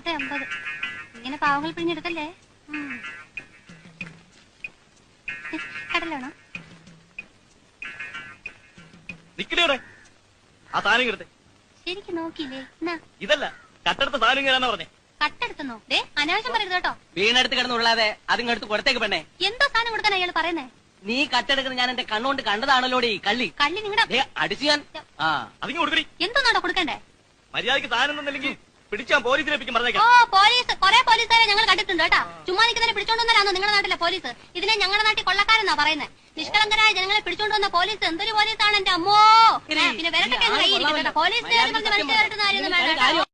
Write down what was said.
1050. ഇങ്ങനെ പാവങ്ങൾ പിഴിഞ്ഞെടുക്കല്ലേ. കടലാണോ? നിക്കടെ ആ സാധനം കിടത്തെ. ശരിക്കും നോക്കിയില്ലേ? ഇതല്ല കട്ടെടുത്ത സാധനം കേടാന്നാ പറഞ്ഞേ. കട്ടെടുത്തെന്നോ? അനാവശ്യം പറയരുത് കേട്ടോ. വീണെടുത്ത് കിടന്നുള്ളാതെ അതിങ്ങടുത്ത് കൊടുത്തേക്ക് പെണ്ണേ. എന്തോ സാധനം കൊടുക്കാൻ അയാൾ പറയുന്നേ? നീ കട്ടെടുക്കുന്നത് ഞാൻ എന്റെ കണ്ണുകൊണ്ട് കണ്ടതാണല്ലോടി കള്ളി. കള്ളി നിങ്ങളുടെ അടിച്ചു ഞാൻ. അതിങ്ങ് കൊടുക്കടി. എന്തോന്നാടോ കൊടുക്കണ്ടേ? മര്യാദക്ക് സാധനം തന്നില്ലെങ്കിൽ പിടിച്ചാൻ പോലീസിലേപ്പിക്കും പറഞ്ഞേക്കാം. ഓ പോലീസ്, കൊറേ പോലീസുകാരെ ഞങ്ങൾ കണ്ടിട്ടുണ്ട് കേട്ടാ. ചുമ്മാ നിൽക്കുന്നതിനെ പിടിച്ചോണ്ടുവന്നാലാണോ നിങ്ങളുടെ നാട്ടിലെ പോലീസ്? ഇതിനെ ഞങ്ങളുടെ നാട്ടിൽ കൊള്ളക്കാരെന്നാ പറയുന്നത്. നിഷ്കളങ്കരായ ജനങ്ങളെ പിടിച്ചോണ്ടുവന്ന പോലീസ് എന്തൊരു പോലീസാണ് എന്റെ അമ്മോ. പിന്നെ വരട്ടെ കൈയിരിക്കും കേട്ടോ. പോലീസുകാർ മനുഷ്യരായിട്ട്